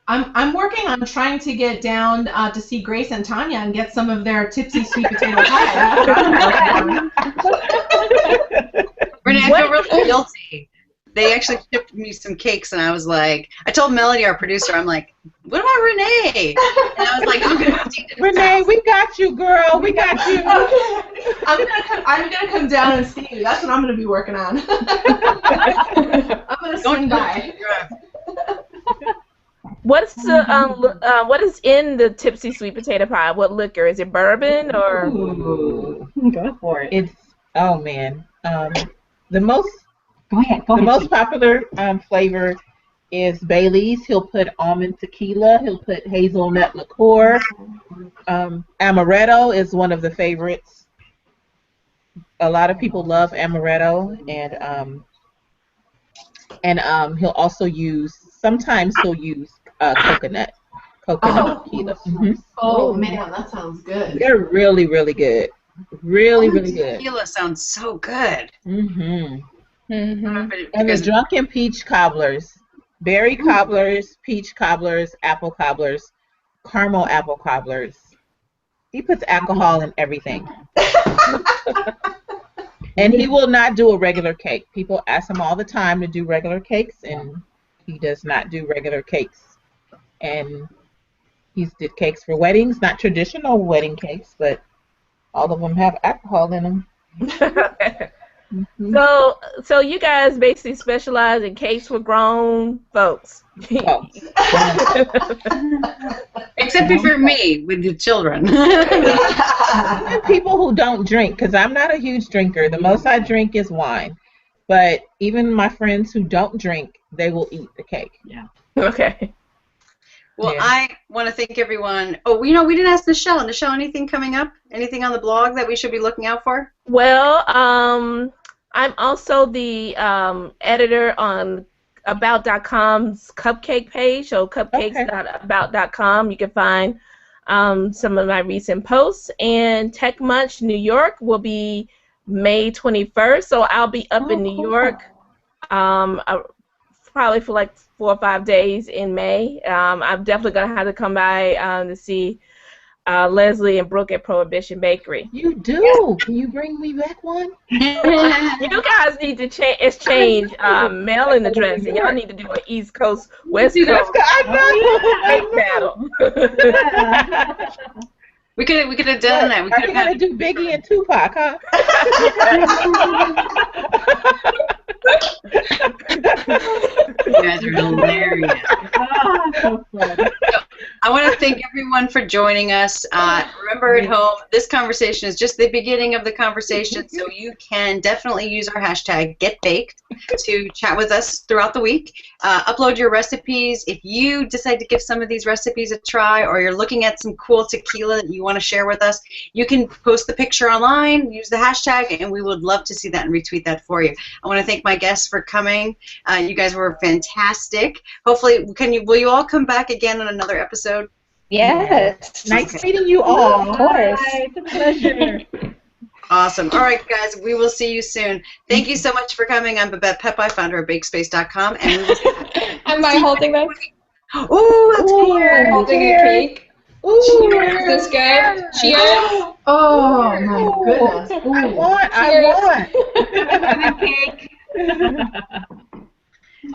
I'm working on trying to get down to see Grace and Tanya and get some of their tipsy sweet potato pie. Renee, I feel really guilty. They actually shipped me some cakes, and I was like, I told Melody, our producer, I'm like, what about Renee? And I was like, I'm gonna have to Renee, we got you, girl. We got you. I'm gonna come down and see you. That's what I'm gonna be working on. I'm gonna swing by. What's the what is in the tipsy sweet potato pie? What liquor? Is it bourbon or? Ooh. Go for it. It's the most. Go ahead. The most popular flavor is Bailey's. He'll put almond tequila. He'll put hazelnut liqueur. Amaretto is one of the favorites. A lot of people love amaretto, and he'll also use. Sometimes he'll use coconut tequila. Oh man, that sounds good. They're really, really good. Really, really good. Tequila sounds so good. And the drunken peach cobblers, berry cobblers, peach cobblers, apple cobblers, caramel apple cobblers. He puts alcohol in everything. And he will not do a regular cake. People ask him all the time to do regular cakes, and he does not do regular cakes. And he's did cakes for weddings, not traditional wedding cakes, but all of them have alcohol in them. Mhm. So you guys basically specialize in cakes for grown folks. Oh. Except for me with the children. Even people who don't drink, because I'm not a huge drinker. The most I drink is wine. But even my friends who don't drink, they will eat the cake. Yeah. Okay. Well, Yeah. I want to thank everyone. Oh, we didn't ask Nichelle. Nichelle, anything coming up? Anything on the blog that we should be looking out for? Well, I'm also the editor on About.com's cupcake page, so cupcakes.about.com. You can find some of my recent posts. And Tech Munch New York will be May 21st, so I'll be up in New York probably for like 4 or 5 days in May. I'm definitely going to have to come by to see Leslie and Brooke at Prohibition Bakery. You do? Can you bring me back one? You guys need to exchange mailing address, and y'all need to do an East Coast, West Coast cake battle. We could have done that. We Are could you have going to do Biggie and Tupac, huh? You guys are hilarious. So fun. I want to thank everyone for joining us. Remember at home, this conversation is just the beginning of the conversation, so you can definitely use our hashtag #GetBaked to chat with us throughout the week. Upload your recipes. If you decide to give some of these recipes a try, or you're looking at some cool tequila that you want to share with us, you can post the picture online, use the hashtag, and we would love to see that and retweet that for you. I want to thank my guests for coming. You guys were fantastic. Hopefully, will you all come back again on another episode? Yes. Nice meeting you all. Of course. Bye. It's a pleasure. Awesome. All right, guys, we will see you soon. Thank you so much for coming. I'm Babette Pepe, founder of BakeSpace.com, and we will see Am I holding this? Oh, that's I'm holding a cake. Ooh. Cheers. Is this good? Cheers. Oh my goodness. I Ooh. want. Cake.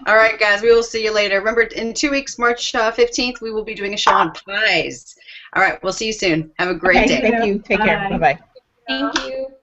All right, guys, we will see you later. Remember, in 2 weeks, March 15th, we will be doing a show on pies. All right, we'll see you soon. Have a great day. Thank you. Take care. Bye. Bye-bye. Thank you.